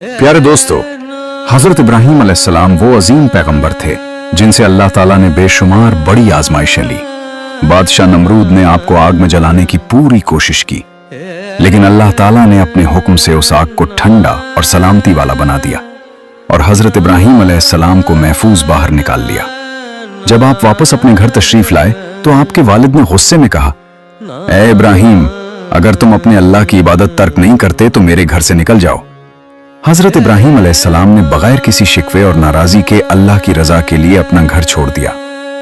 प्यारे दोस्तों, हजरत इब्राहीम अलैहिस्सलाम वो अजीम पैगंबर थे जिनसे अल्लाह ताला ने बेशुमार बड़ी आजमाइशें ली। बादशाह नमरूद ने आपको आग में जलाने की पूरी कोशिश की, लेकिन अल्लाह ताला ने अपने हुक्म से उस आग को ठंडा और सलामती वाला बना दिया और हजरत इब्राहीम अलैहिस्सलाम को महफूज बाहर निकाल लिया। जब आप वापस अपने घर तशरीफ लाए तो आपके वालिद ने गुस्से में कहा, ए इब्राहीम, अगर तुम अपने अल्लाह की इबादत तर्क नहीं करते तो मेरे घर से निकल जाओ। हजरत इब्राहीम अलैहिस्सलाम ने बगैर किसी शिकवे और नाराजी के अल्लाह की रजा के लिए अपना घर छोड़ दिया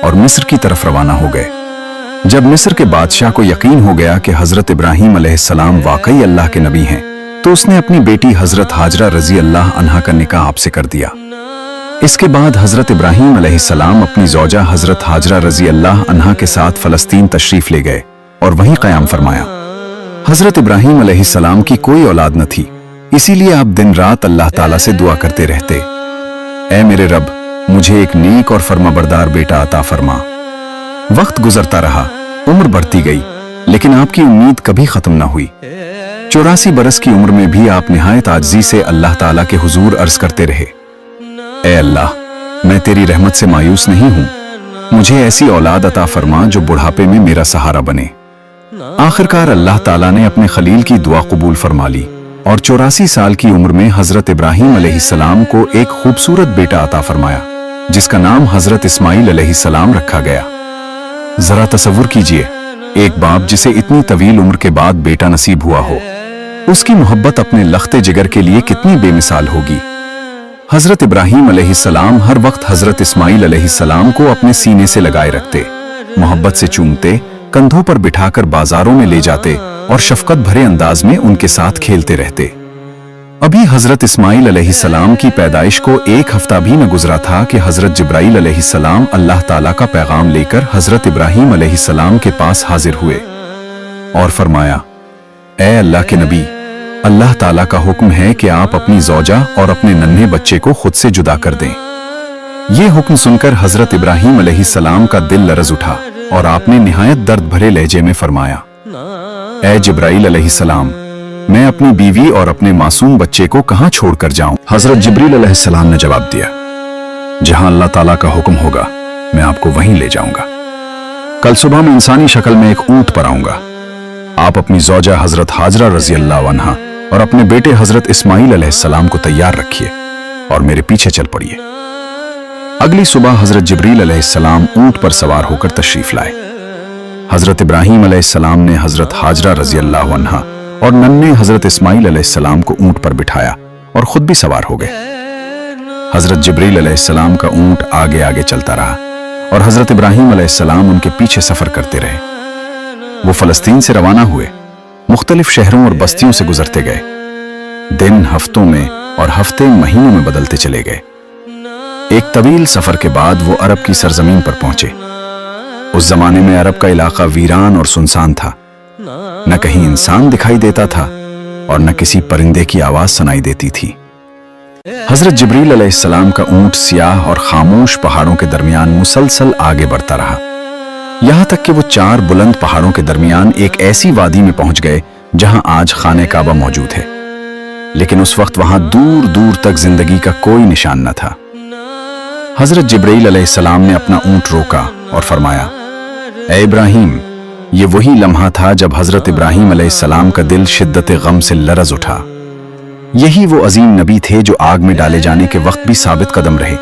और मिस्र की तरफ रवाना हो गए। जब मिस्र के बादशाह को यकीन हो गया कि हजरत इब्राहीम अलैहिस्सलाम वाकई अल्लाह के नबी हैं, तो उसने अपनी बेटी हजरत हाजरा रजी अल्लाह अन्हा का निकाह आपसे कर दिया। इसके बाद हजरत इब्राहीम अलैहिस्सलाम अपनी ज़ौजा हजरत हाजरा रजी अल्लाह अन्हा के साथ फलस्तीन तशरीफ ले गए और वहीं क़याम फरमाया। हजरत इब्राहीम अलैहिस्सलाम की कोई औलाद न थी, इसीलिए आप दिन रात अल्लाह ताला से दुआ करते रहते, ऐ मेरे रब, मुझे एक नेक और फर्माबरदार बेटा अता फरमा। वक्त गुजरता रहा, उम्र बढ़ती गई, लेकिन आपकी उम्मीद कभी खत्म न हुई। 84 बरस की उम्र में भी आप निहायत आजिज़ी से अल्लाह ताला के हुजूर अर्ज करते रहे, ऐ अल्लाह, मैं तेरी रहमत से मायूस नहीं हूं, मुझे ऐसी औलाद अता फरमा जो बुढ़ापे में मेरा सहारा बने। आखिरकार अल्लाह ताला ने अपने खलील की दुआ कबूल फरमा ली और 84 साल की उम्र में हजरत इब्राहीम अलैहिस्सलाम को एक खूबसूरत बेटा अता फरमाया, जिसका नाम हजरत इस्माइल अलैहिस्सलाम रखा गया। जरा तसव्वुर कीजिए, एक बाप जिसे इतनी तवील उम्र के बाद बेटा नसीब हुआ हो, उसकी मोहब्बत अपने लख्ते जिगर के लिए कितनी बेमिसाल होगी। हजरत इब्राहीम अलैहिस्सलाम हर वक्त हजरत इस्माइल अलैहिस्सलाम को अपने सीने से लगाए रखते, मोहब्बत से चूमते, कंधों पर बिठाकर बाजारों में ले जाते और शफकत भरे अंदाज में उनके साथ खेलते रहते। अभी हजरत इस्माइल अलैहिस्सलाम की पैदाइश को एक हफ्ता भी न गुजरा था कि हजरत जिब्राइल अलैहिस्सलाम अल्लाह ताला का पैगाम लेकर हजरत इब्राहीम अलैहिस्सलाम के पास हाजिर हुए और फरमाया, ऐ अल्लाह के नबी, अल्लाह ताला का हुक्म है कि आप अपनी ज़ौजा और अपने नन्हे बच्चे को खुद से जुदा कर दें। ये हुक्म सुनकर हजरत इब्राहीम अलैहिस्सलाम का दिल लरज उठा और आपने निहायत दर्द भरे लहजे में फरमाया, ऐ जिब्राइल अलैहिस्सलाम, मैं अपनी बीवी और अपने मासूम बच्चे को कहां छोड़कर जाऊं? हजरत जिब्रील अलैहिस्सलाम ने जवाब दिया, जहां अल्लाह ताला का हुक्म होगा मैं आपको वहीं ले जाऊंगा। कल सुबह मैं इंसानी शक्ल में एक ऊंट पर आऊंगा। आप अपनी ज़ौजा हजरत हाजरा रजी अल्लाह अन्हा और अपने बेटे हजरत इस्माइल अलैहिस्सलाम को तैयार रखिए और मेरे पीछे चल पड़िए। अगली सुबह हजरत जिब्रील अलैहिस्सलाम ऊंट पर सवार होकर तशरीफ लाए। हजरत इब्राहीम अलैहिस्सलाम ने हजरत हाजरा रजी अल्लाह अन्हा और नन्हे हजरत इस्माइल अलैहिस्सलाम को ऊंट पर बिठाया और खुद भी सवार हो गए। हजरत जिब्रील अलैहिस्सलाम का ऊंट आगे आगे चलता रहा और हजरत इब्राहीम अलैहिस्सलाम उनके पीछे सफर करते रहे। वो फलस्तीन से रवाना हुए, मुख्तलिफ शहरों और बस्तियों से गुजरते गए। दिन हफ्तों में और हफ्ते महीनों में बदलते चले गए। एक तवील सफर के बाद वो अरब की सरजमीन पर पहुंचे। उस जमाने में अरब का इलाका वीरान और सुनसान था, न कहीं इंसान दिखाई देता था और न किसी परिंदे की आवाज सुनाई देती थी। हजरत जिब्रील अलैहिस्सलाम का ऊंट सियाह और खामोश पहाड़ों के दरमियान मुसलसल आगे बढ़ता रहा, यहां तक कि वो 4 बुलंद पहाड़ों के दरमियान एक ऐसी वादी में पहुंच गए जहां आज खाने काबा मौजूद है, लेकिन उस वक्त वहां दूर दूर तक जिंदगी का कोई निशान न था। हजरत जिब्रील अलैहिस्सलाम ने अपना ऊंट रोका और फरमाया, ऐ इब्राहीम, ये वही लम्हा था जब हजरत इब्राहीम अलैहिस्सलाम का दिल शिद्दत गम से लरज उठा। यही वो अजीम नबी थे जो आग में डाले जाने के वक्त भी साबित कदम रहे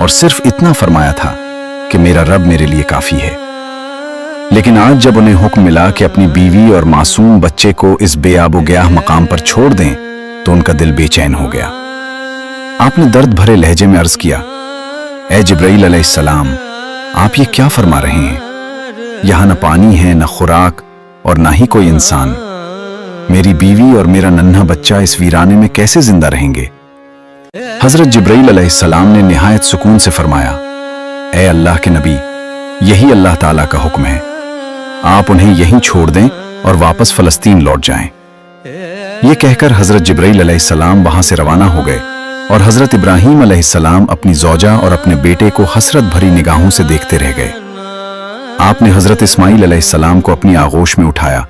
और सिर्फ इतना फरमाया था कि मेरा रब मेरे लिए काफी है। लेकिन आज जब उन्हें हुक्म मिला कि अपनी बीवी और मासूम बच्चे को इस बेआबो गयाह मकाम पर छोड़ दें, तो उनका दिल बेचैन हो गया। आपने दर्द भरे लहजे में अर्ज किया, ऐ जिब्राइल अलैहिस्सलाम, आप ये क्या फरमा रहे हैं? यहाँ न पानी है, न खुराक और ना ही कोई इंसान। मेरी बीवी और मेरा नन्हा बच्चा इस वीराने में कैसे जिंदा रहेंगे? हजरत जिब्राइल अलैहिस्सलाम ने निहायत सुकून से फरमाया, ऐ अल्लाह के नबी, यही अल्लाह ताला का हुक्म है, आप उन्हें यहीं छोड़ दें और वापस फलस्तीन लौट जाएं। ये कहकर हजरत जिब्राइल अलैहिस्सलाम वहां से रवाना हो गए और हजरत इब्राहीम अलैहिस्सलाम अपनी ज़ौजा और अपने बेटे को हसरत भरी निगाहों से देखते रह गए। आपने हजरत इस्माइल अलैहिस्सलाम को अपनी आगोश में उठाया,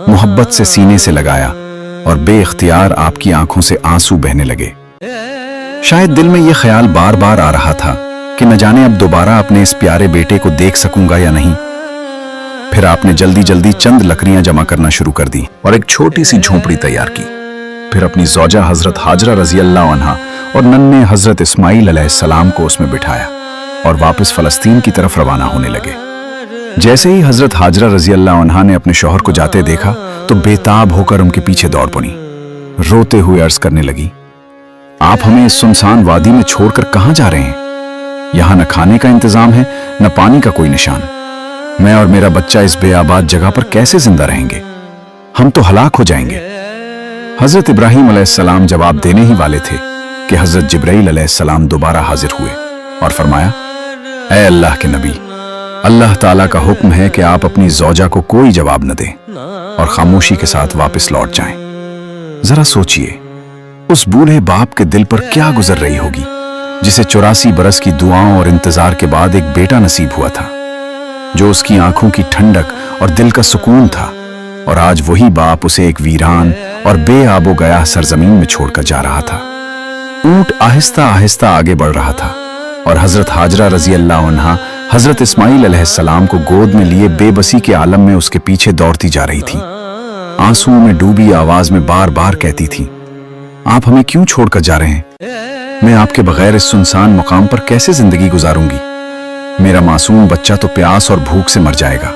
मोहब्बत से सीने से लगाया और बेइख्तियार आपकी आंखों से आंसू बहने लगे। शायद दिल में यह ख्याल बार बार आ रहा था कि न जाने अब दोबारा अपने इस प्यारे बेटे को देख सकूंगा या नहीं। फिर आपने जल्दी जल्दी चंद लकड़ियां जमा करना शुरू कर दी और एक छोटी सी झोंपड़ी तैयार की। फिर अपनी ज़ौजा हजरत हाजरा रजी अल्लाह अन्हा और नन्हे हजरत इस्माइल अलैहिस्सलाम को उसमें बिठाया और वापस फलस्तीन की तरफ रवाना होने लगे। जैसे ही हजरत हाजरा रजी अल्लाह अन्हा ने अपने शौहर को जाते देखा तो बेताब होकर उनके पीछे दौड़ पड़ी। रोते हुए अर्ज करने लगी, आप हमें इस सुनसान वादी में छोड़कर कहां जा रहे हैं? यहां न खाने का इंतजाम है, न पानी का कोई निशान। मैं और मेरा बच्चा इस बेआबाद जगह पर कैसे जिंदा रहेंगे? हम तो हलाक हो जाएंगे। हजरत इब्राहीम अलैहिस्सलाम जवाब देने ही वाले थे कि हजरत जिब्राइल अलैहिस्सलाम दोबारा हाजिर हुए और फरमाया, ऐ अल्लाह के नबी, अल्लाह ताला का हुक्म है कि आप अपनी ज़ौजा को कोई जवाब न दें और खामोशी के साथ वापस लौट जाएं। जरा सोचिए, उस बूढ़े बाप के दिल पर क्या गुजर रही होगी जिसे 84 बरस की दुआओं और इंतजार के बाद एक बेटा नसीब हुआ था, जो उसकी आंखों की ठंडक और दिल का सुकून था। और आज वही बाप उसे एक वीरान और बेआबो गया सरजमीन में छोड़कर जा रहा था। ऊंट आहिस्ता आहिस्ता आगे बढ़ रहा था और हजरत हाजरा रजी अल्लाह अन्हा हजरत इस्माइल अलैहिस्सलाम को गोद में लिए बेबसी के आलम में उसके पीछे दौड़ती जा रही थी। आंसुओं में डूबी आवाज में बार बार कहती थी, आप हमें क्यों छोड़कर जा रहे हैं? मैं आपके बगैर इस सुनसान मुकाम पर कैसे जिंदगी गुजारूंगी? मेरा मासूम बच्चा तो प्यास और भूख से मर जाएगा।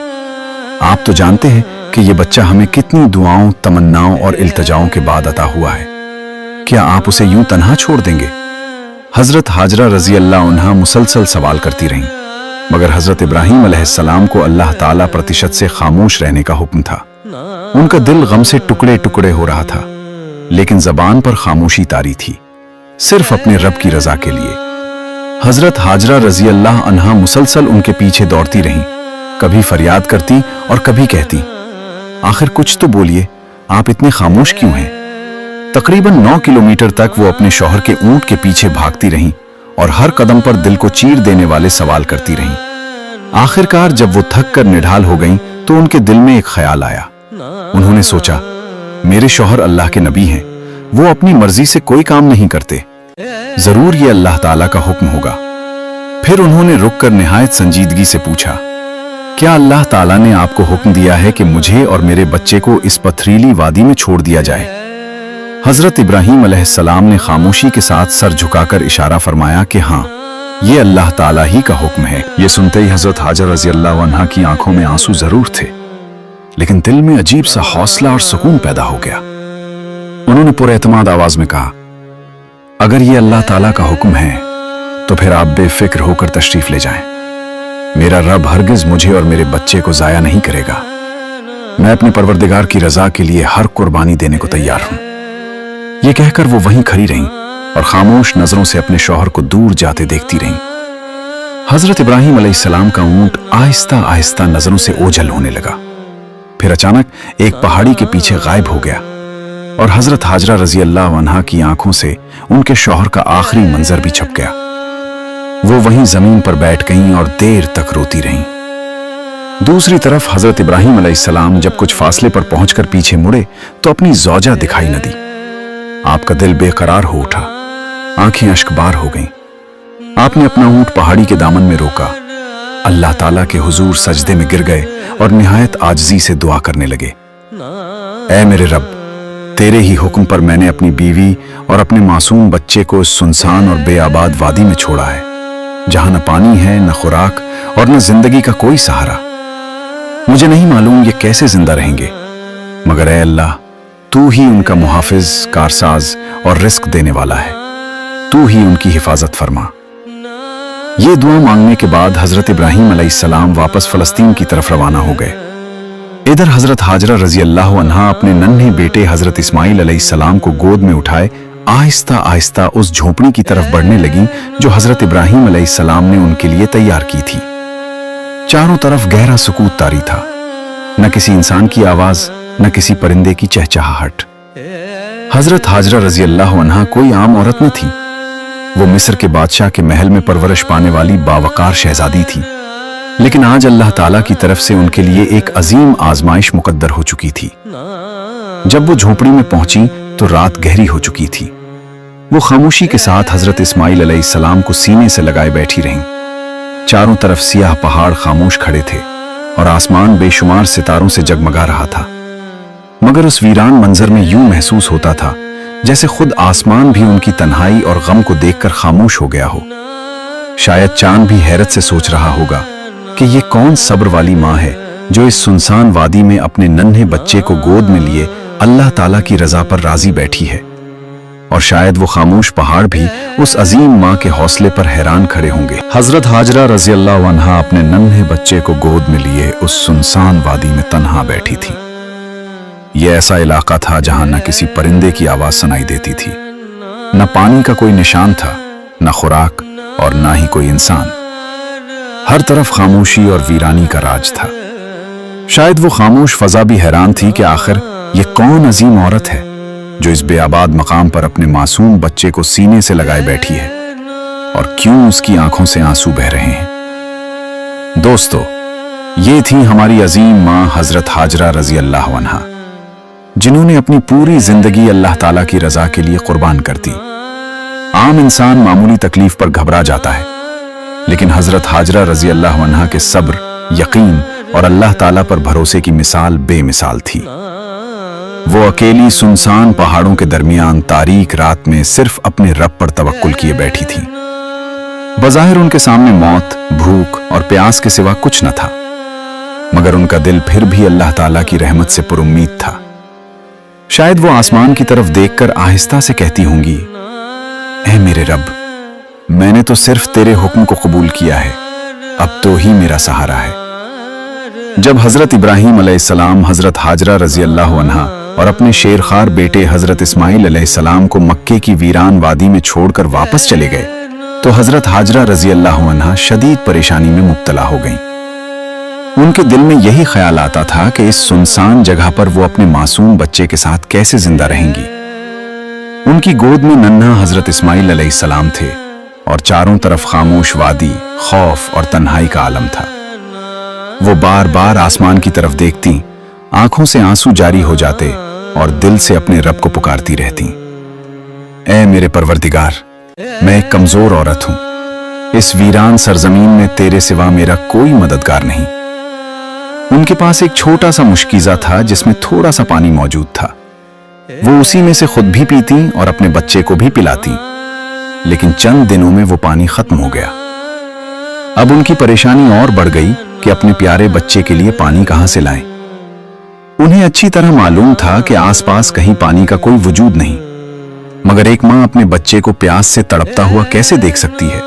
आप तो जानते हैं कि यह बच्चा हमें कितनी दुआओं, तमन्नाओं और इल्तिजाओं के बाद अता हुआ है। क्या आप उसे यूं तन्हा छोड़ देंगे? हजरत हाजरा रजी अल्लाह अन्हा मुसलसल सवाल करती रहीं, मगर हजरत इब्राहीम अलैहिस्सलाम को अल्लाह ताला प्रतिशत से खामोश रहने का हुक्म था। उनका दिल गम से टुकड़े टुकड़े हो रहा था, लेकिन जबान पर खामोशी तारी थी, सिर्फ अपने रब की रजा के लिए। हजरत हाजरा रजी अल्लाह अन्हा मुसलसल उनके पीछे दौड़ती रहीं, कभी फरियाद करती और कभी कहती, आखिर कुछ तो बोलिए, आप इतने खामोश क्यों हैं? तकरीबन 9 किलोमीटर तक वो अपने शौहर के ऊंट के पीछे भागती रहीं और हर कदम पर दिल को चीर देने वाले सवाल करती रहीं। आखिरकार जब वो थक कर निढाल हो गईं, तो उनके दिल में एक ख्याल आया। उन्होंने सोचा, मेरे शौहर अल्लाह के नबी हैं, वो अपनी मर्जी से कोई काम नहीं करते, जरूर ये अल्लाह ताला का हुक्म होगा। फिर उन्होंने रुककर निहायत संजीदगी से पूछा, क्या अल्लाह ताला ने आपको हुक्म दिया है कि मुझे और मेरे बच्चे को इस पथरीली वादी में छोड़ दिया जाए? हजरत इब्राहीम अलैहिस्सलाम ने खामोशी के साथ सर झुकाकर इशारा फरमाया कि हाँ, ये अल्लाह ताला ही का हुक्म है। ये सुनते ही हजरत हाजरा रजी अल्लाह अन्हा की आंखों में आंसू जरूर थे, लेकिन दिल में अजीब सा हौसला और सुकून पैदा हो गया। उन्होंने पुरएतमाद आवाज में कहा, अगर ये अल्लाह ताला का हुक्म है तो फिर आप बेफिक्र होकर तशरीफ ले जाएं। मेरा रब हरगिज मुझे और मेरे बच्चे को जाया नहीं करेगा। मैं अपने परवरदिगार की रजा के लिए हर कुर्बानी देने को तैयार हूं। ये कहकर वो वहीं खड़ी रहीं और खामोश नजरों से अपने शौहर को दूर जाते देखती रहीं। हजरत इब्राहीम अलैहिस्सलाम का ऊंट आहिस्ता आहिस्ता नजरों से ओझल होने लगा। फिर अचानक एक पहाड़ी के पीछे गायब हो गया और हजरत हाजरा रजी अल्लाह अन्हा की आंखों से उनके शौहर का आखिरी मंजर भी छप गया। वो वहीं जमीन पर बैठ गईं और देर तक रोती रहीं। दूसरी तरफ हजरत इब्राहीम अलैहिस्सलाम जब कुछ फासले पर पहुंचकर पीछे मुड़े तो अपनी ज़ौजा दिखाई न दी। आपका दिल बेकरार हो उठा, आंखें अश्कबार हो गईं। आपने अपना ऊंट पहाड़ी के दामन में रोका, अल्लाह ताला के हुजूर सजदे में गिर गए और निहायत आजिज़ी से दुआ करने लगे, ऐ मेरे रब, तेरे ही हुक्म पर मैंने अपनी बीवी और अपने मासूम बच्चे को इस सुनसान और बेआबाद वादी में छोड़ा है, जहां न पानी है, न खुराक और न जिंदगी का कोई सहारा। मुझे नहीं मालूम ये कैसे जिंदा रहेंगे, मगर ऐ अल्लाह, तू ही उनका मुहाफिज, कारसाज और रिस्क देने वाला है। तू ही उनकी हिफाजत फरमा। ये दुआ मांगने के बाद हजरत इब्राहीम अलैहिस्सलाम वापस फलस्तीन की तरफ रवाना हो गए। इधर हजरत हाजरा रजी अल्लाह अन्हा अपने नन्हे बेटे हजरत इस्माइल अलैहिस्सलाम को गोद में उठाए आहिस्ता आहिस्ता उस झोपड़ी की तरफ बढ़ने लगी जो हजरत इब्राहीम अलैहिस्सलाम ने उनके लिए तैयार की थी। चारों तरफ गहरा सुकूत तारी था, न किसी इंसान की आवाज, न किसी परिंदे की चहचहाहट। हजरत हाजरा रजी अल्लाह अन्हा कोई आम औरत न थी। वो मिस्र के बादशाह के महल में परवरिश पाने वाली बावकार शहजादी थी, लेकिन आज अल्लाह ताला की तरफ से उनके लिए एक अजीम आजमाइश मुकद्दर हो चुकी थी। जब वो झोपड़ी में पहुंची तो रात गहरी हो चुकी थी, वो खामोशी के साथ हजरत इस्माइल अलैहिस्सलाम को सीने से लगाए बैठी रहीं। चारों तरफ सियाह पहाड़ खामोश खड़े थे और आसमान बेशुमार सितारों से जगमगा रहा था। मगर उस वीरान मंजर में यूं महसूस होता था जैसे खुद आसमान भी उनकी तन्हाई और गम को देखकर खामोश हो गया हो। शायद चांद भी हैरत से सोच रहा होगा कि ये कौन सब्र वाली माँ है जो इस सुनसान वादी में अपने नन्हे बच्चे को गोद में लिए अल्लाह ताला की रजा पर राजी बैठी है। और शायद वो खामोश पहाड़ भी उस अजीम माँ के हौसले पर हैरान खड़े होंगे। हजरत हाजरा रजी अल्लाह अन्हा अपने नन्हे बच्चे को गोद में लिए उस सुनसान वादी में तन्हा बैठी थी। यह ऐसा इलाका था जहां न किसी परिंदे की आवाज सुनाई देती थी, न पानी का कोई निशान था, न खुराक और न ही कोई इंसान। हर तरफ खामोशी और वीरानी का राज था। शायद वो खामोश फजा भी हैरान थी कि आखिर ये कौन अजीम औरत है जो इस बेआबाद मकाम पर अपने मासूम बच्चे को सीने से लगाए बैठी है और क्यों उसकी आंखों से आंसू बह रहे हैं। दोस्तों, ये थी हमारी अजीम मां हजरत हाजरा रजी अल्लाह अन्हा, जिन्होंने अपनी पूरी जिंदगी अल्लाह ताला की रजा के लिए कुर्बान कर दी। आम इंसान मामूली तकलीफ पर घबरा जाता है, लेकिन हजरत हाजरा रजी अल्लाह अन्हा के सब्र, यकीन और अल्लाह ताला पर भरोसे की मिसाल बेमिसाल थी। वो अकेली सुनसान पहाड़ों के दरमियान तारीक रात में सिर्फ अपने रब पर तवक्कुल किए बैठी थी। बज़ाहिर उनके सामने मौत, भूख और प्यास के सिवा कुछ न था, मगर उनका दिल फिर भी अल्लाह ताला की रहमत से पुरुम्मीद था। शायद वो आसमान की तरफ देखकर आहिस्ता से कहती होंगी, ऐ मेरे रब, मैंने तो सिर्फ तेरे हुक्म को कबूल किया है, अब तो ही मेरा सहारा है। जब हजरत इब्राहीम अलैहिस्सलाम हजरत हाजरा रजी अल्लाह अन्हा और अपने शेरखार बेटे हजरत इस्माइल अलैहिस्सलाम को मक्के की वीरान वादी में छोड़कर वापस चले गए, तो हजरत हाजरा रजी अल्लाह अन्हा शदीद परेशानी में मुब्तला हो गईं। उनके दिल में यही ख्याल आता था कि इस सुनसान जगह पर वो अपने मासूम बच्चे के साथ कैसे जिंदा रहेंगी। उनकी गोद में नन्हा हजरत इस्माइल अलैहिस्सलाम थे और चारों तरफ खामोश वादी, खौफ और तन्हाई का आलम था। वो बार बार आसमान की तरफ देखती, आंखों से आंसू जारी हो जाते और दिल से अपने रब को पुकारती रहती, ऐ मेरे परवरदिगार, मैं एक कमजोर औरत हूं, इस वीरान सरजमीन में तेरे सिवा मेरा कोई मददगार नहीं। उनके पास एक छोटा सा मुश्कीज़ा था जिसमें थोड़ा सा पानी मौजूद था। वो उसी में से खुद भी पीती और अपने बच्चे को भी पिलाती, लेकिन चंद दिनों में वो पानी खत्म हो गया। अब उनकी परेशानी और बढ़ गई कि अपने प्यारे बच्चे के लिए पानी कहां से लाएं। उन्हें अच्छी तरह मालूम था कि आसपास कहीं पानी का कोई वजूद नहीं, मगर एक मां अपने बच्चे को प्यास से तड़पता हुआ कैसे देख सकती है।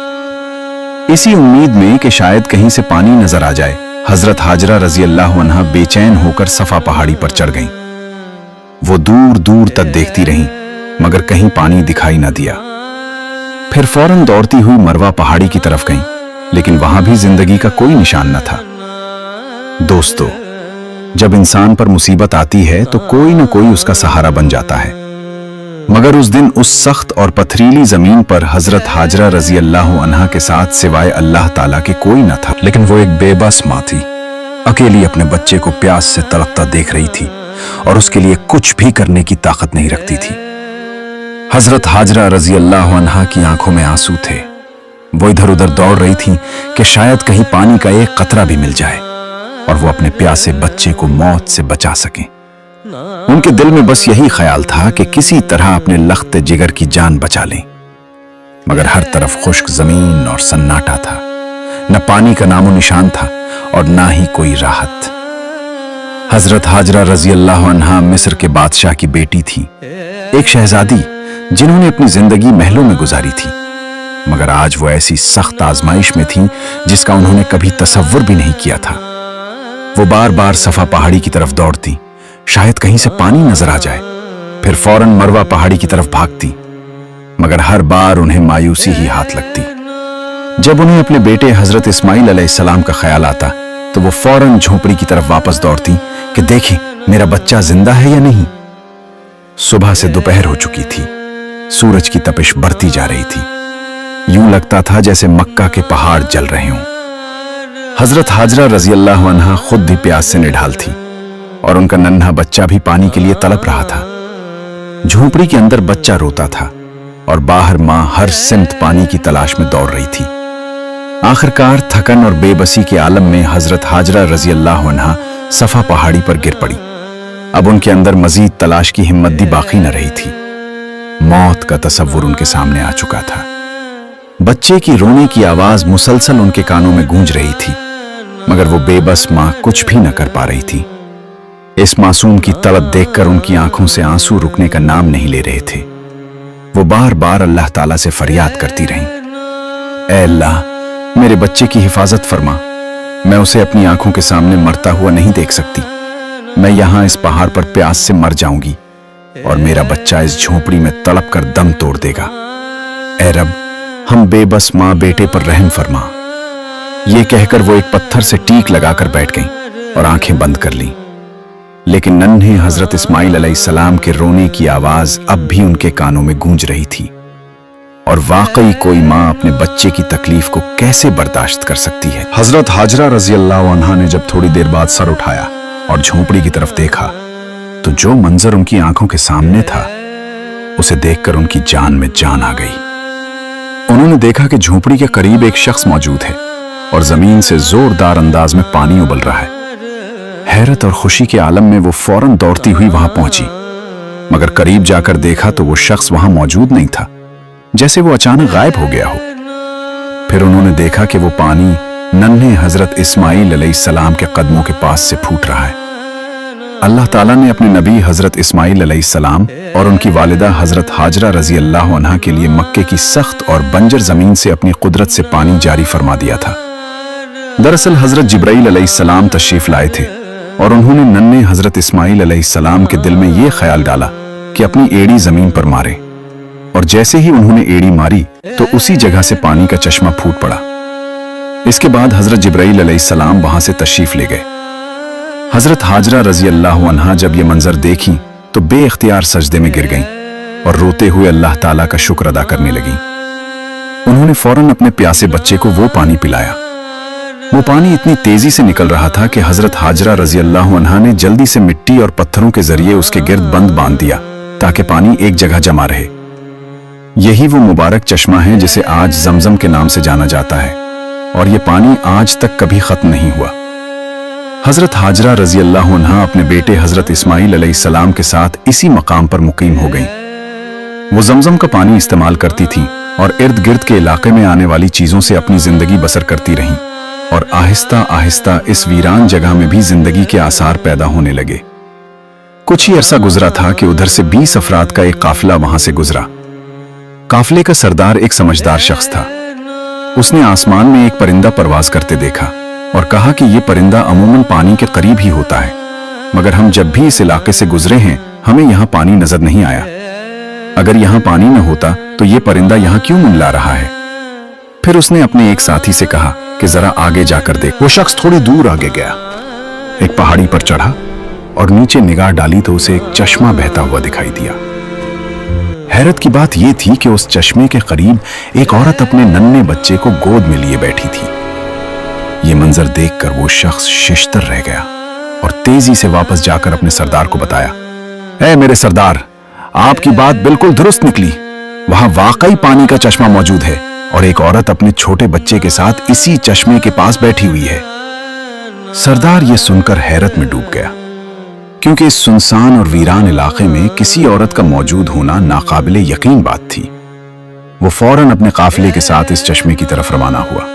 इसी उम्मीद में कि शायद कहीं से पानी नजर आ जाए, हजरत हाजरा रजी अल्लाह अन्हा बेचैन होकर सफा पहाड़ी पर चढ़ गईं। वो दूर दूर तक देखती रहीं, मगर कहीं पानी दिखाई न दिया। फिर फौरन दौड़ती हुई मरवा पहाड़ी की तरफ गईं, लेकिन वहां भी जिंदगी का कोई निशान न था। दोस्तों, जब इंसान पर मुसीबत आती है तो कोई न कोई उसका सहारा बन जाता है, मगर उस दिन उस सख्त और पथरीली जमीन पर हजरत हाजरा रजी अल्लाह अन्हा के साथ सिवाय अल्लाह ताला के कोई न था। लेकिन वो एक बेबस माँ थी, अकेली अपने बच्चे को प्यास से तड़पता देख रही थी और उसके लिए कुछ भी करने की ताकत नहीं रखती थी। हजरत हाजरा रजी अल्लाह अन्हा की आंखों में आंसू थे। वो इधर उधर दौड़ रही थी कि शायद कहीं पानी का एक कतरा भी मिल जाए और वो अपने प्यासे बच्चे को मौत से बचा सकें। उनके दिल में बस यही ख्याल था कि किसी तरह अपने लख्त जिगर की जान बचा लें, मगर हर तरफ खुश्क जमीन और सन्नाटा था। न पानी का नामो निशान था और ना ही कोई राहत। हजरत हाजरा रजी अल्लाह अन्हा मिस्र के बादशाह की बेटी थी, एक शहजादी जिन्होंने अपनी जिंदगी महलों में गुजारी थी, मगर आज वो ऐसी सख्त आजमाइश में थी जिसका उन्होंने कभी तसव्वुर भी नहीं किया था। वो बार बार सफा पहाड़ी की तरफ दौड़ती, शायद कहीं से पानी नजर आ जाए, फिर फौरन मरवा पहाड़ी की तरफ भागती, मगर हर बार उन्हें मायूसी ही हाथ लगती। जब उन्हें अपने बेटे हजरत इस्माइल अलैहिस्सलाम का ख्याल आता तो वो फौरन झोपड़ी की तरफ वापस दौड़ती कि देखें मेरा बच्चा जिंदा है या नहीं। सुबह से दोपहर हो चुकी थी, सूरज की तपिश बढ़ती जा रही थी, यूं लगता था जैसे मक्का के पहाड़ जल रहे हों। हजरत हाजरा रजी अल्लाह अन्हा खुद भी प्यास से निढाल थी और उनका नन्हा बच्चा भी पानी के लिए तड़प रहा था। झोपड़ी के अंदर बच्चा रोता था, और बाहर मां हर सिमत पानी की तलाश में दौड़ रही थी। आखिरकार थकन और बेबसी के आलम में हजरत हाजरा रजी अल्लाह अन्हा सफा पहाड़ी पर गिर पड़ी। अब उनके अंदर मजीद तलाश की हिम्मत भी बाकी न रही थी। मौत का तसव्वुर उनके सामने आ चुका था। बच्चे की रोने की आवाज मुसलसल उनके कानों में गूंज रही थी, मगर वो बेबस मां कुछ भी न कर पा रही थी। इस मासूम की तड़प देखकर उनकी आंखों से आंसू रुकने का नाम नहीं ले रहे थे। वो बार बार अल्लाह ताला से फरियाद करती रहीं, ऐ अल्लाह, मेरे बच्चे की हिफाजत फरमा। मैं उसे अपनी आंखों के सामने मरता हुआ नहीं देख सकती। मैं यहां इस पहाड़ पर प्यास से मर जाऊंगी और मेरा बच्चा इस झोपड़ी में तड़प कर दम तोड़ देगा। ऐ रब, हम बेबस मां बेटे पर रहम फरमा। ये कहकर वो एक पत्थर से टीक लगाकर बैठ गईं और आंखें बंद कर लीं। लेकिन नन्हे हजरत इस्माइल अलैहिस्सलाम के रोने की आवाज अब भी उनके कानों में गूंज रही थी। और वाकई कोई मां अपने बच्चे की तकलीफ को कैसे बर्दाश्त कर सकती है। हजरत हाजरा रजी अल्लाह अन्हा ने जब थोड़ी देर बाद सर उठाया और झोपड़ी की तरफ देखा, तो जो मंजर उनकी आंखों के सामने था, उसे देखकर उनकी जान में जान आ गई। उन्होंने देखा कि झोपड़ी के करीब एक शख्स मौजूद है और जमीन से जोरदार अंदाज में पानी उबल रहा है। हैरत और खुशी के आलम में वो फौरन दौड़ती हुई वहां पहुंची, मगर करीब जाकर देखा तो वो शख्स वहां मौजूद नहीं था, जैसे वो अचानक गायब हो गया हो। फिर उन्होंने देखा कि वो पानी नन्हे हजरत इस्माइल अलैहिस्सलाम के कदमों के पास से फूट रहा है। अल्लाह ताला ने अपने नबी हजरत इस्माइल अलैहिस्सलाम और उनकी वालिदा हजरत हाजरा रजी अल्लाह अन्हा के लिए मक्के की सख्त और बंजर जमीन से अपनी कुदरत से पानी जारी फरमा दिया था। दरअसल हजरत जिब्राइल अलैहिस्सलाम तशरीफ लाए थे और उन्होंने नन्हे हजरत इस्माइल अलैहिस्सलाम के दिल में यह ख्याल डाला कि अपनी एड़ी जमीन पर मारे, और जैसे ही उन्होंने एड़ी मारी तो उसी जगह से पानी का चश्मा फूट पड़ा। इसके बाद हजरत जिब्राइल अलैहिस्सलाम वहां से तशरीफ ले गए। हजरत हाजरा रजी अल्लाह अन्हा जब ये मंजर देखी तो बेइख्तियार सजदे में गिर गईं और रोते हुए अल्लाह ताला का शुक्र अदा करने लगीं। उन्होंने फौरन अपने प्यासे बच्चे को वो पानी पिलाया। वो पानी इतनी तेजी से निकल रहा था कि हजरत हाजरा रजी अल्लाह अन्हा ने जल्दी से मिट्टी और पत्थरों के जरिए उसके गिर्द बंद बांध दिया ताकि पानी एक जगह जमा रहे। यही वो मुबारक चश्मा है जिसे आज जमजम के नाम से जाना जाता है, और ये पानी आज तक कभी खत्म नहीं हुआ। हजरत हाजरा रजी अल्लाह अन्हा अपने बेटे हजरत इस्माइल अलैहिस्सलाम के साथ इसी मकाम पर मुकीम हो गईं। वो जमजम का पानी इस्तेमाल करती थीं और इर्द गिर्द के इलाके में आने वाली चीजों से अपनी जिंदगी बसर करती रहीं, और आहिस्ता आहिस्ता इस वीरान जगह में भी जिंदगी के आसार पैदा होने लगे। कुछ ही अरसा गुजरा था कि उधर से 20 अफराद का एक काफिला वहां से गुजरा। काफिले का सरदार एक समझदार शख्स था। उसने आसमान में एक परिंदा परवाज करते देखा और कहा कि यह परिंदा अमूमन पानी के करीब ही होता है, मगर हम जब भी इस इलाके से गुजरे हैं हमें यहाँ पानी नजर नहीं आया। अगर यहाँ पानी न होता तो ये परिंदा यहाँ क्यों मंडला रहा है? फिर उसने अपने एक साथी से कहा कि जरा आगे जाकर देख। वो शख्स थोड़ी दूर आगे गया, एक पहाड़ी पर चढ़ा और नीचे निगाह डाली तो उसे एक चश्मा बहता हुआ दिखाई दिया। हैरत की बात यह थी कि उस चश्मे के करीब एक औरत अपने नन्हे बच्चे को गोद में लिए बैठी थी। ये मंजर देखकर वो शख्स शिश्तर रह गया और तेजी से वापस जाकर अपने सरदार को बताया, ऐ मेरे सरदार, आपकी बात बिल्कुल दुरुस्त निकली। वहां वाकई पानी का चश्मा मौजूद है और एक औरत अपने छोटे बच्चे के साथ इसी चश्मे के पास बैठी हुई है। सरदार ये सुनकर हैरत में डूब गया, क्योंकि इस सुनसान और वीरान इलाके में किसी औरत का मौजूद होना नाकाबिले यकीन बात थी। वो फौरन अपने काफिले के साथ इस चश्मे की तरफ रवाना हुआ।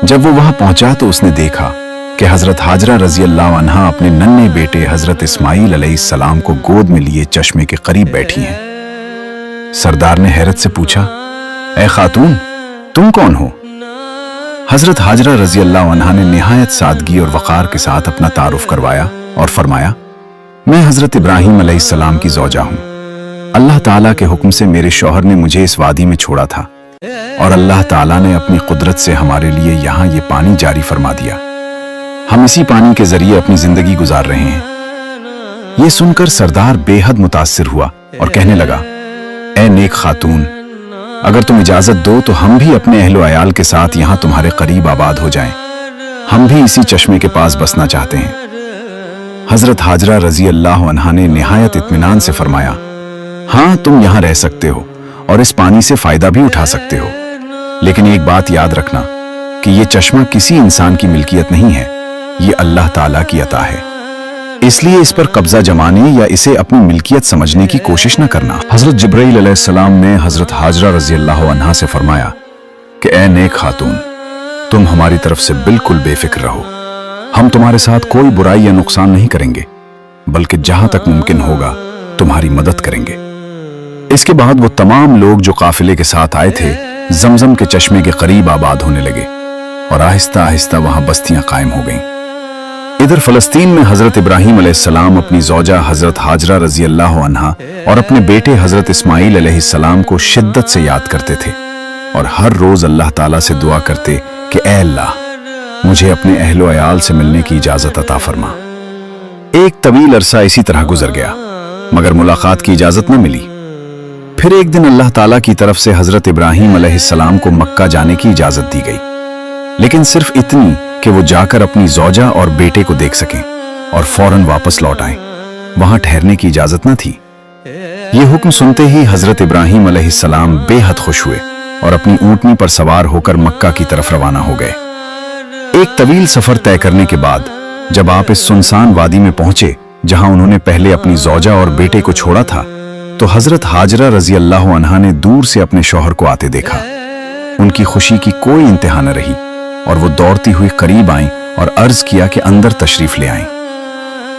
जब वो वहां पहुंचा तो उसने देखा कि हजरत हाजरा रजी अल्लाह अन्हा अपने नन्हे बेटे हजरत इस्माइल अलैहिस्सलाम को गोद में लिए चश्मे के करीब बैठी हैं। सरदार ने हैरत से पूछा, ऐ खातून, तुम कौन हो? हजरत हाजरा रजी अल्लाह अन्हा ने निहायत सादगी और वकार के साथ अपना तारुफ करवाया और फरमाया, मैं हजरत इब्राहिम अलैहिस्सलाम की ज़ौजा हूं। अल्लाह ताला के हुक्म से मेरे शौहर ने मुझे इस वादी में छोड़ा था और अल्लाह ताला ने अपनी कुदरत से हमारे लिए यहाँ ये पानी जारी फरमा दिया। हम इसी पानी के जरिए अपनी जिंदगी गुजार रहे हैं। ये सुनकर सरदार बेहद मुतासिर हुआ और कहने लगा, ऐ नेक खातून, अगर तुम इजाजत दो तो हम भी अपने अहलो अयाल के साथ यहाँ तुम्हारे करीब आबाद हो जाएं। हम भी इसी चश्मे के पास बसना चाहते हैं। हजरत हाजरा रजी अल्लाह अन्हा ने निहायत इत्मीनान से फरमाया, हाँ, तुम यहाँ रह सकते हो और इस पानी से फायदा भी उठा सकते हो। लेकिन एक बात याद रखना कि ये चश्मा किसी इंसान की मिल्कियत नहीं है, ये अल्लाह ताला की अता है, इसलिए इस पर कब्जा जमाने या इसे अपनी मिल्कियत समझने की कोशिश न करना। हजरत जिब्राइल अलैहिस्सलाम ने हजरत हाजरा रजी अल्लाह अन्हा से फरमाया कि ए नेक खातून, तुम हमारी तरफ से बिल्कुल बेफिक्र रहो, हम तुम्हारे साथ कोई बुराई या नुकसान नहीं करेंगे, बल्कि जहां तक मुमकिन होगा तुम्हारी मदद करेंगे। इसके बाद वो तमाम लोग जो काफिले के साथ आए थे जमजम के चश्मे के करीब आबाद होने लगे और आहिस्ता आहिस्ता वहां बस्तियां कायम हो गईं। इधर फलस्तीन में हजरत इब्राहीम अलैहिस्सलाम अपनी ज़ौजा हजरत हाजरा रजी अल्लाह अन्हा और अपने बेटे हजरत इस्माईल अलैहिस्सलाम को शिद्दत से याद करते थे और हर रोज अल्लाह ताला से दुआ करते कि ए अल्लाह, मुझे अपने अहलो अयाल से मिलने की इजाजत अता फरमा। एक तवील अरसा इसी तरह गुजर गया, मगर मुलाकात की इजाजत न मिली। फिर एक दिन अल्लाह ताला की तरफ से हजरत इब्राहीम अलैहिस्सलाम को मक्का जाने की इजाजत दी गई, लेकिन सिर्फ इतनी कि वो जाकर अपनी ज़ौजा और बेटे को देख सकें और फौरन वापस लौट आएं। वहां ठहरने की इजाजत न थी। ये हुक्म सुनते ही हजरत इब्राहीम अलैहिस्सलाम बेहद खुश हुए और अपनी ऊंटनी पर सवार होकर मक्का की तरफ रवाना हो गए। एक तवील सफर तय करने के बाद जब आप इस सुनसान वादी में पहुंचे जहां उन्होंने पहले अपनी ज़ौजा और बेटे को छोड़ा था, तो हजरत हाजरा रजी अल्लाह अन्हा ने दूर से अपने शौहर को आते देखा। उनकी खुशी की कोई इंतहा न रही और वो दौड़ती हुई करीब आईं और अर्ज किया कि अंदर तशरीफ ले आएं।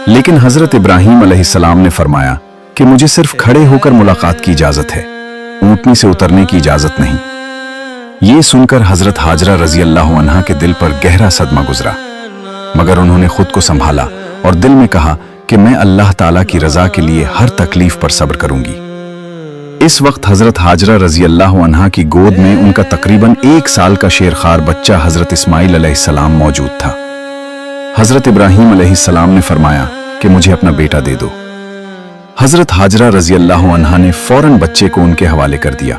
लेकिन हजरत इब्राहीम अलैहिस्सलाम ने फरमाया कि मुझे सिर्फ खड़े होकर मुलाकात की इजाजत है, ऊंटनी से उतरने की इजाजत नहीं। ये सुनकर हजरत हाजरा रजी अल्लाह अन्हा के दिल पर गहरा सदमा गुजरा, मगर उन्होंने खुद को संभाला और दिल में कहा कि मैं अल्लाह ताला की रजा के लिए हर तकलीफ पर सब्र करूंगी। इस वक्त हजरत हाजरा रजी अल्लाह अन्हा की गोद में उनका तकरीबन 1 साल का शेरखार बच्चा हजरत इस्माईल अलैहिस्सलाम मौजूद था। हजरत इब्राहीम अलैहिस्सलाम ने फरमाया कि मुझे अपना बेटा दे दो। हजरत हाजरा रजी अल्लाह अन्हा ने फौरन बच्चे को उनके हवाले कर दिया।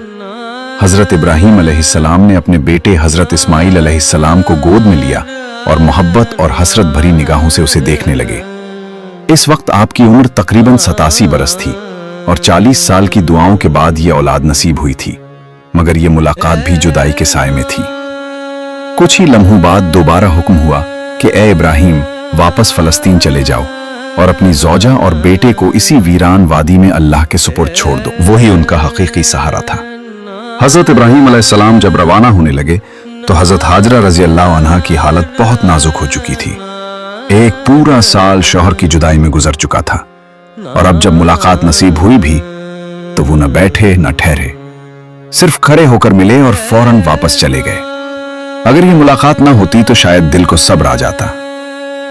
हजरत इब्राहीम अलैहिस्सलाम ने अपने बेटे हजरत इस्माईल अलैहिस्सलाम को गोद में लिया और मोहब्बत और हसरत भरी निगाहों से उसे देखने लगे। इस वक्त आपकी उम्र तकरीबन 87 बरस थी और 40 साल की दुआओं के बाद ये औलाद नसीब हुई थी, मगर ये मुलाकात भी जुदाई के साए में थी। कुछ ही लम्हों बाद दोबारा हुक्म हुआ कि ए इब्राहीम, वापस फलस्तीन चले जाओ और अपनी ज़ौजा और बेटे को इसी वीरान वादी में अल्लाह के सुपुर्द छोड़ दो। वही उनका हकीकी सहारा था। हजरत इब्राहीम अलैहिस्सलाम जब रवाना होने लगे तो हजरत हाजरा रजी अल्लाह अन्हा की हालत बहुत नाजुक हो चुकी थी। एक पूरा साल शौहर की जुदाई में गुजर चुका था और अब जब मुलाकात नसीब हुई भी तो वो न बैठे न ठहरे, सिर्फ खड़े होकर मिले और फौरन वापस चले गए। अगर ये मुलाकात ना होती तो शायद दिल को सब्र आ जाता,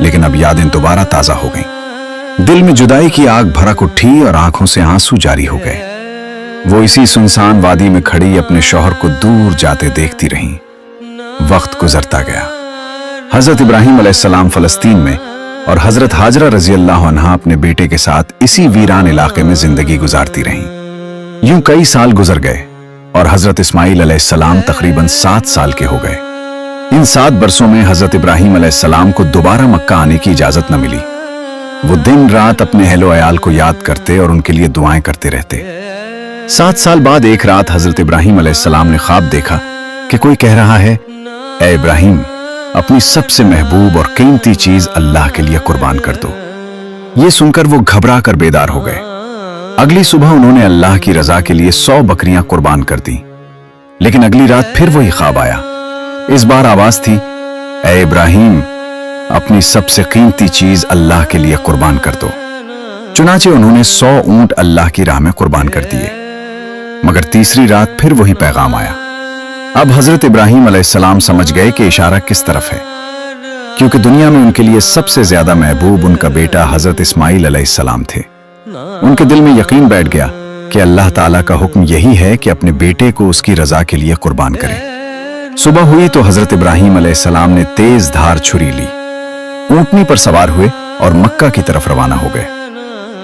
लेकिन अब यादें दोबारा ताजा हो गईं। दिल में जुदाई की आग भड़क उठी और आंखों से आंसू जारी हो गए। वो इसी सुनसान वादी में खड़ी अपने शौहर को दूर जाते देखती रहीं। वक्त गुजरता गया। हजरत इब्राहीम अलैहिस्सलाम फलस्तीन में और हजरत हाजरा रजी अल्लाह अन्हा अपने बेटे के साथ इसी वीरान इलाके में जिंदगी गुजारती रहीं। यूं कई साल गुजर गए और हजरत इस्माईल अलैहिस्सलाम तकरीबन 7 साल के हो गए। इन 7 बरसों में हजरत इब्राहीम अलैहिस्सलाम को दोबारा मक्का आने की इजाजत न मिली। वो दिन रात अपने अहलो अयाल को याद करते और उनके लिए दुआएं करते रहते। 7 साल बाद एक रात हजरत इब्राहीम अलैहिस्सलाम ने ख्वाब देखा कि कोई कह रहा है, ए इब्राहीम, अपनी सबसे महबूब और कीमती चीज अल्लाह के लिए कुर्बान कर दो। ये सुनकर वो घबरा कर बेदार हो गए। अगली सुबह उन्होंने अल्लाह की रजा के लिए 100 बकरियां कुर्बान कर दी। लेकिन अगली रात फिर वही ख्वाब आया। इस बार आवाज थी, ए इब्राहीम, अपनी सबसे कीमती चीज अल्लाह के लिए कुर्बान कर दो। चुनाचे उन्होंने 100 ऊंट अल्लाह की राह में कुर्बान कर दिए। मगर तीसरी रात फिर वही पैगाम आया। अब हजरत इब्राहीम अलैहिस्सलाम समझ गए कि इशारा किस तरफ है, क्योंकि दुनिया में उनके लिए सबसे ज्यादा महबूब उनका बेटा हजरत इस्माईल अलैहिस्सलाम थे। उनके दिल में यकीन बैठ गया कि अल्लाह ताला का हुक्म यही है कि अपने बेटे को उसकी रजा के लिए कुर्बान करें। सुबह हुई तो हजरत इब्राहीम अलैहिस्सलाम ने तेज धार छुरी ली, ऊंटनी पर सवार हुए और मक्का की तरफ रवाना हो गए।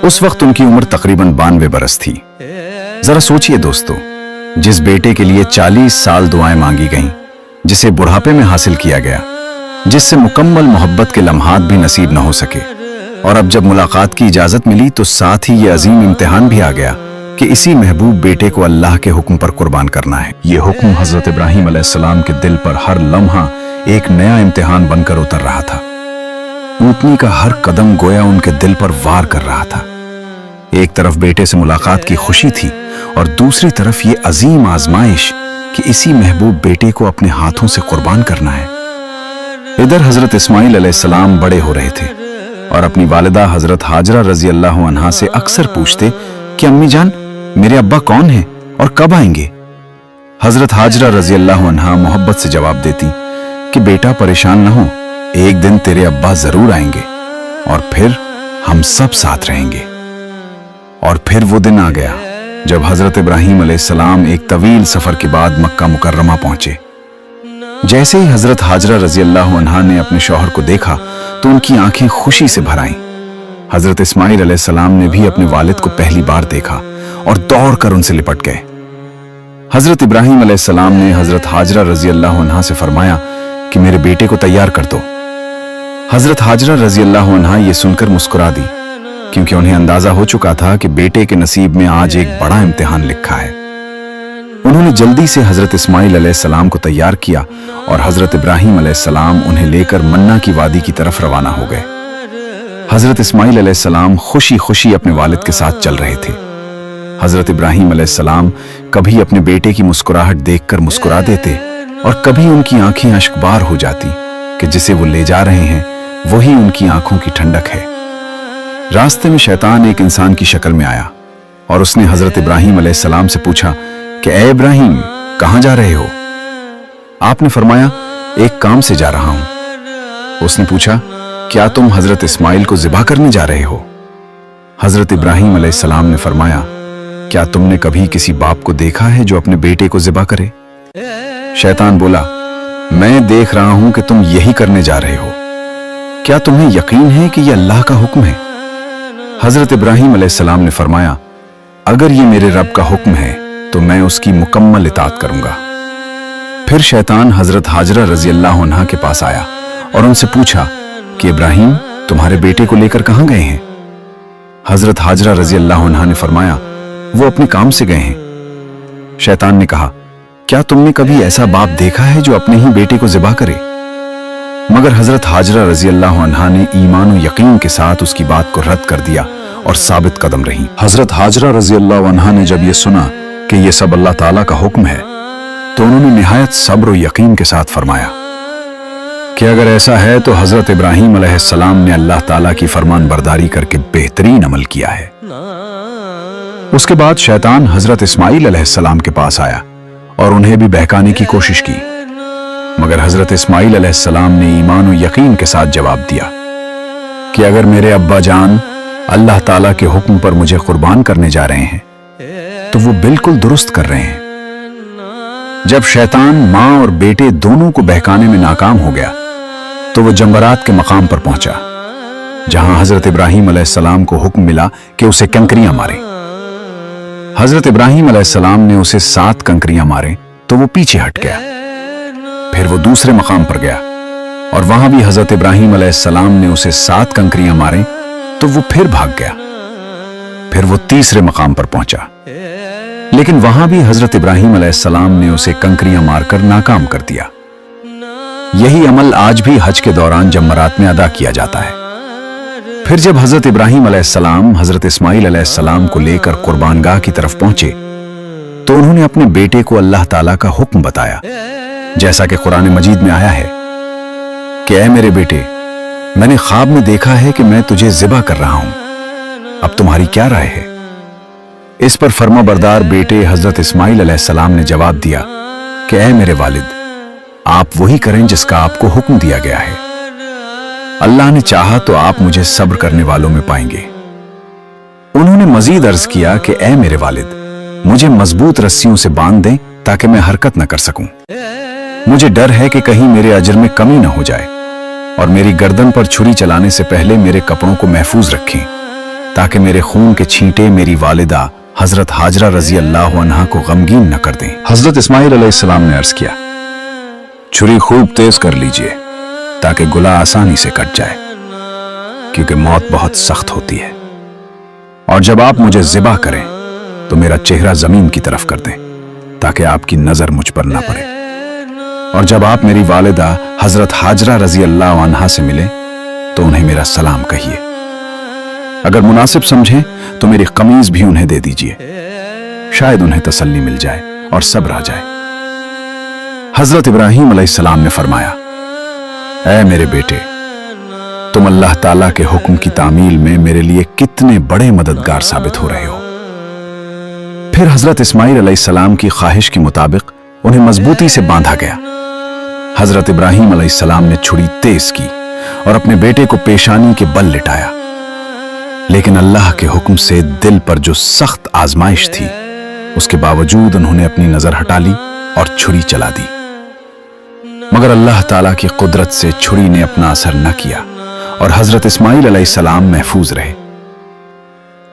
उस वक्त उनकी उम्र तकरीबन 92 बरस थी। जरा सोचिए दोस्तों, जिस बेटे के लिए 40 साल दुआएं मांगी गईं, जिसे बुढ़ापे में हासिल किया गया, जिससे मुकम्मल मोहब्बत के लम्हात भी नसीब न हो सके, और अब जब मुलाकात की इजाजत मिली तो साथ ही ये अजीम इम्तिहान भी आ गया कि इसी महबूब बेटे को अल्लाह के हुक्म पर कुर्बान करना है। ये हुक्म हजरत इब्राहिम अलैहिस्सलाम के दिल पर हर लम्हा एक नया इम्तिहान बनकर उतर रहा था। ऊँटनी का हर कदम गोया उनके दिल पर वार कर रहा था। एक तरफ बेटे से मुलाकात की खुशी थी और दूसरी तरफ ये अजीम आजमाइश कि इसी महबूब बेटे को अपने हाथों से कुर्बान करना है। इधर हजरत इस्माइल अलैहिस्सलाम बड़े हो रहे थे और अपनी वालिदा हजरत हाजरा रजी अल्लाह अन्हा से अक्सर पूछते कि अम्मी जान, मेरे अब्बा कौन हैं और कब आएंगे। हजरत हाजरा रजी अल्लाह अन्हा मोहब्बत से जवाब देती कि बेटा परेशान न हो, एक दिन तेरे अब्बा जरूर आएंगे और फिर हम सब साथ रहेंगे। और फिर वो दिन आ गया जब हजरत इब्राहिम अलैहिस्सलाम एक तवील सफर के बाद मक्का मुकर्रमा पहुंचे। जैसे ही हजरत हाजरा रजी अल्लाह अन्हा ने अपने शौहर को देखा तो उनकी आंखें खुशी से भर आईं। हजरत इस्माइल अलैहिस्सलाम ने भी अपने वालिद को पहली बार देखा और दौड़कर उनसे लिपट गए। हजरत इब्राहिम अलैहिस्सलाम ने हजरत हाजरा रजी अल्लाह अन्हा से फरमाया कि मेरे बेटे को तैयार कर दो। हजरत हाजरा रजी अल्लाह अन्हा ये सुनकर मुस्कुरा दी, क्योंकि उन्हें अंदाजा हो चुका था कि बेटे के नसीब में आज एक बड़ा इम्तिहान लिखा है। उन्होंने जल्दी से हजरत इस्माइल अलैहिस्सलाम को तैयार किया और हजरत इब्राहिम अलैहिस्सलाम उन्हें लेकर मन्ना की वादी की तरफ रवाना हो गए। हजरत इस्माइल अलैहिस्सलाम खुशी खुशी अपने वालिद के साथ चल रहे थे। हजरत इब्राहिम अलैहिस्सलाम कभी अपने बेटे की मुस्कुराहट देखकर मुस्कुरा देते और कभी उनकी आंखें अश्कबार हो जाती कि जिसे वो ले जा रहे हैं वही उनकी आंखों की ठंडक है। रास्ते में शैतान एक इंसान की शक्ल में आया और उसने हजरत इब्राहिम अलैहिस्सलाम से पूछा कि ए इब्राहिम, कहां जा रहे हो। आपने फरमाया एक काम से जा रहा हूं। उसने पूछा क्या तुम हजरत इस्माइल को ज़िबा करने जा रहे हो। हजरत इब्राहिम अलैहिस्सलाम ने फरमाया क्या तुमने कभी किसी बाप को देखा है जो अपने बेटे को ज़िबा करे। शैतान बोला मैं देख रहा हूं कि तुम यही करने जा रहे हो, क्या तुम्हें यकीन है कि यह अल्लाह का हुक्म है। हजरत इब्राहिम अलैहिस्सलाम ने फरमाया अगर ये मेरे रब का हुक्म है तो मैं उसकी मुकम्मल इताअत करूंगा। फिर शैतान हजरत हाजरा रजी अल्लाह अन्हा के पास आया और उनसे पूछा कि इब्राहिम तुम्हारे बेटे को लेकर कहां गए हैं। हजरत हाजरा रजी अल्लाह अन्हा ने फरमाया वो अपने काम से गए हैं। शैतान ने कहा क्या तुमने कभी ऐसा बाप देखा है जो अपने ही बेटे को ज़िबा करे। मगर हजरत हाजरा रजी अल्लाह अन्हा ने ईमान और यकीन के साथ उसकी बात को रद्द कर दिया और साबित कदम रही। हजरत हाजरा रजी अल्लाह अन्हा ने जब ये सुना कि ये सब अल्लाह ताला का हुक्म है तो उन्होंने निहायत सब्र और यकीन के साथ फरमाया कि अगर ऐसा है तो हजरत इब्राहिम अलैहिस्सलाम ने अल्लाह ताला की फरमान बरदारी करके बेहतरीन अमल किया है। उसके बाद शैतान हजरत इस्माइल अलैहिस्सलाम के पास आया और उन्हें भी बहकाने की कोशिश की, मगर हजरत इस्माइल अलैहिस्सलाम ने ईमान और यकीन के साथ जवाब दिया कि अगर मेरे अब्बा जान अल्लाह ताला के हुक्म पर मुझे कुर्बान करने जा रहे हैं तो वो बिल्कुल दुरुस्त कर रहे हैं। जब शैतान मां और बेटे दोनों को बहकाने में नाकाम हो गया तो वो जंबरात के मकाम पर पहुंचा जहां हजरत इब्राहिम अलैहिस्सलाम को हुक्म मिला कि उसे कंकरियां मारे। हजरत इब्राहिम अलैहिस्सलाम ने उसे 7 कंकरियां मारे तो वो पीछे हट गया। फिर वो दूसरे मकाम पर गया और वहां भी हजरत इब्राहिम अलैहिस्सलाम ने उसे 7 कंकरियां मारे तो वो फिर भाग गया। फिर वो तीसरे मकाम पर पहुंचा, लेकिन वहां भी हजरत इब्राहिम अलैहिस्सलाम ने उसे कंकरियां मारकर नाकाम कर दिया। यही अमल आज भी हज के दौरान जमरात में अदा किया जाता है। फिर जब हजरत इब्राहिम अलैहिस्सलाम हजरत इस्माइल अलैहिस्सलाम को लेकर कुर्बानगाह की तरफ पहुंचे तो उन्होंने अपने बेटे को अल्लाह ताला का हुक्म बताया, जैसा कि कुरान मजीद में आया है कि ऐ मेरे बेटे, मैंने ख्वाब में देखा है कि मैं तुझे ज़िबा कर रहा हूं, अब तुम्हारी क्या राय है। इस पर फर्माबरदार बेटे हजरत इस्माइल अलैहिस्सलाम ने जवाब दिया कि ऐ मेरे वालिद, आप वही करें जिसका आपको हुक्म दिया गया है। अल्लाह ने चाहा तो आप मुझे सब्र करने वालों में पाएंगे। उन्होंने मजीद अर्ज किया कि ऐ मेरे वालिद, मुझे मजबूत रस्सियों से बांध दें ताकि मैं हरकत न कर सकूं। मुझे डर है कि कहीं मेरे अजर में कमी न हो जाए, और मेरी गर्दन पर छुरी चलाने से पहले मेरे कपड़ों को महफूज रखें ताकि मेरे खून के छींटे मेरी वालिदा हजरत हाजरा रजी अल्लाह अन्हा को गमगीन न कर दें। हजरत इस्माइल अलैहिस्सलाम ने अर्ज किया, छुरी खूब तेज कर लीजिए ताकि गुला आसानी से कट जाए, क्योंकि मौत बहुत सख्त होती है। और जब आप मुझे ज़िबा करें तो मेरा चेहरा जमीन की तरफ कर दें ताकि आपकी नजर मुझ पर ना पड़े। और जब आप मेरी वालिदा हजरत हाजरा रजी अल्लाह अन्हा से मिले तो उन्हें मेरा सलाम कहिए। अगर मुनासिब समझें तो मेरी कमीज भी उन्हें दे दीजिए, शायद उन्हें तसल्ली मिल जाए और सब्र आ जाए। हजरत इब्राहीम अलैहिस्सलाम ने फरमाया, ऐ मेरे बेटे, तुम अल्लाह ताला के हुक्म की तामील में मेरे लिए कितने बड़े मददगार साबित हो रहे हो। फिर हजरत इस्माइल अलैहिस्सलाम की ख्वाहिश के मुताबिक उन्हें मजबूती से बांधा गया। हजरत इब्राहीम अलैहिस्सलाम ने छुरी तेज की और अपने बेटे को पेशानी के बल लिटाया, लेकिन अल्लाह के हुक्म से दिल पर जो सख्त आजमाइश थी, उसके बावजूद उन्होंने अपनी नजर हटा ली और छुरी चला दी। मगर अल्लाह ताला की कुदरत से छुरी ने अपना असर न किया और हजरत इस्माइल अलैहिस्सलाम महफूज रहे।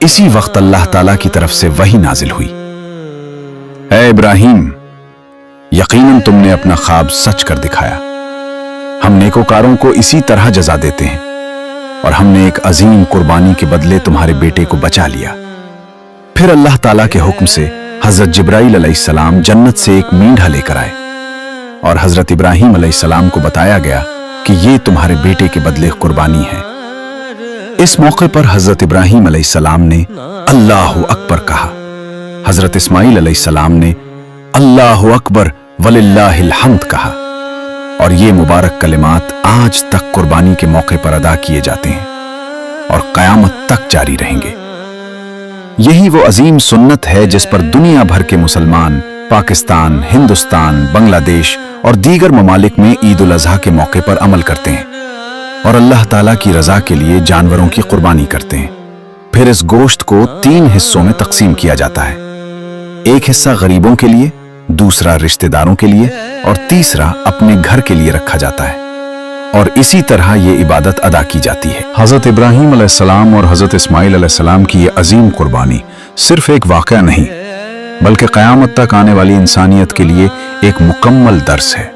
इसी वक्त अल्लाह ताला की तरफ से वही नाजिल हुई, ऐ इब्राहीम, यकीनन तुमने अपना ख्वाब सच कर दिखाया। हम नेकोकारों को इसी तरह जजा देते हैं और हमने एक अजीम कुर्बानी के बदले तुम्हारे बेटे को बचा लिया। फिर अल्लाह ताला के हुक्म से हजरत जिब्राइल अलैहिस्सलाम जन्नत से एक मींढा लेकर आए और हजरत इब्राहीम अलैहिस्सलाम को बताया गया कि ये तुम्हारे बेटे के बदले कुर्बानी है। इस मौके पर हजरत इब्राहीम अलैहिस्सलाम ने अल्लाहु अकबर कहा। हजरत इस्माइल अलैहिस्सलाम ने अल्लाहु अकबर वलिल्लाहिल हम्द कहा और ये मुबारक कलिमात आज तक कुर्बानी के मौके पर अदा किए जाते हैं और कयामत तक जारी रहेंगे। यही वो अजीम सुन्नत है जिस पर दुनिया भर के मुसलमान पाकिस्तान, हिंदुस्तान, बांग्लादेश और दीगर ममालिक में ईद उल अज़हा के मौके पर अमल करते हैं और अल्लाह ताला की रजा के लिए जानवरों की कुर्बानी करते हैं। फिर इस गोश्त को 3 हिस्सों में तकसीम किया जाता है। एक हिस्सा गरीबों के लिए, दूसरा रिश्तेदारों के लिए और तीसरा अपने घर के लिए रखा जाता है और इसी तरह ये इबादत अदा की जाती है। हजरत इब्राहीम अलैहिस्सलाम और हजरत इस्माइल अलैहिस्सलाम की ये अजीम कुर्बानी सिर्फ एक वाक़या नहीं, बल्कि क़यामत तक आने वाली इंसानियत के लिए एक मुकम्मल दर्स है।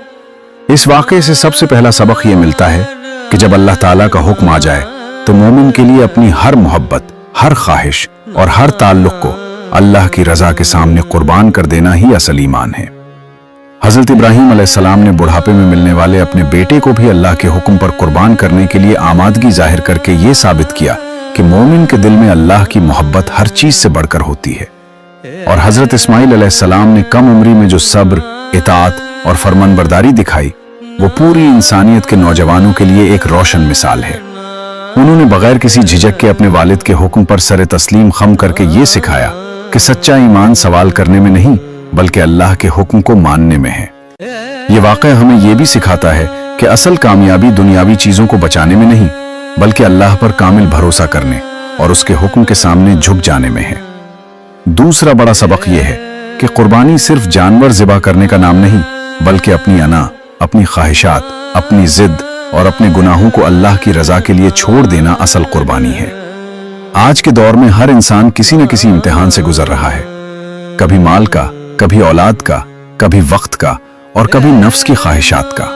इस वाक़े से सबसे पहला सबक ये मिलता है कि जब अल्लाह ताला का हुक्म आ जाए तो मोमिन के लिए अपनी हर मोहब्बत, हर ख्वाहिश और हर ताल्लुक को अल्लाह की रजा के सामने कुर्बान कर देना ही असल ईमान है। हजरत इब्राहीम अलैहिस्सलाम ने बुढ़ापे में मिलने वाले अपने बेटे को भी अल्लाह के हुक्म पर कुर्बान करने के लिए आमादगी जाहिर करके ये साबित किया कि मोमिन के दिल में अल्लाह की मोहब्बत हर चीज से बढ़कर होती है। और हजरत इस्माइल अलैहिस्सलाम ने कम उम्री में जो सब्र, इताअत और फरमानबरदारी दिखाई, वो पूरी इंसानियत के नौजवानों के लिए एक रोशन मिसाल है। उन्होंने बगैर किसी झिझक के अपने वालिद के हुक्म पर सर तस्लीम खम करके ये सिखाया कि सच्चा ईमान सवाल करने में नहीं बल्कि अल्लाह के हुक्म को मानने में है। ये वाक़या हमें यह भी सिखाता है कि असल कामयाबी दुनियावी चीजों को बचाने में नहीं बल्कि अल्लाह पर कामिल भरोसा करने और उसके हुक्म के सामने झुक जाने में है। दूसरा बड़ा सबक यह है कि कुर्बानी सिर्फ जानवर ज़िबा करने का नाम नहीं बल्कि अपनी अना, अपनी ख्वाहिशात, अपनी जिद और अपने गुनाहों को अल्लाह की रजा के लिए छोड़ देना असल कुर्बानी है। आज के दौर में हर इंसान किसी न किसी इम्तिहान से गुजर रहा है, कभी माल का, कभी औलाद का, कभी वक्त का और कभी नफ्स की ख्वाहिशात का।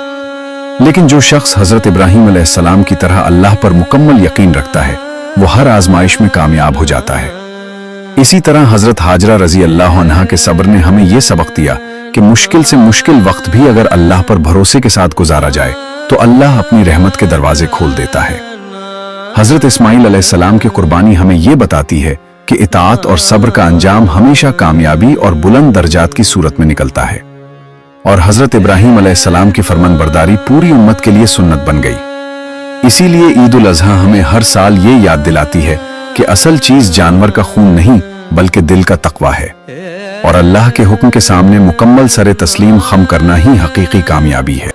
लेकिन जो शख्स हजरत इब्राहीम अलैहिस्सलाम की तरह अल्लाह पर मुकम्मल यकीन रखता है वो हर आजमाइश में कामयाब हो जाता है। इसी तरह हजरत हाजरा रजी अल्लाह अन्हा के सब्र ने हमें यह सबक दिया कि मुश्किल से मुश्किल वक्त भी अगर अल्लाह पर भरोसे के साथ गुजारा जाए तो अल्लाह अपनी रहमत के दरवाजे खोल देता है। हजरत इस्माइल अलैहिस्सलाम की कुर्बानी हमें यह बताती है कि इताअत और सब्र का अंजाम हमेशा कामयाबी और बुलंद दर्जात की सूरत में निकलता है। और हजरत इब्राहीम अलैहिस्सलाम की फरमानबरदारी पूरी उम्मत के लिए सुन्नत बन गई। इसीलिए ईद उल अज़हा हमें हर साल ये याद दिलाती है कि असल चीज जानवर का खून नहीं बल्कि दिल का तकवा है और अल्लाह के हुक्म के सामने मुकम्मल सरे तस्लीम खम करना ही हकीकी कामयाबी है।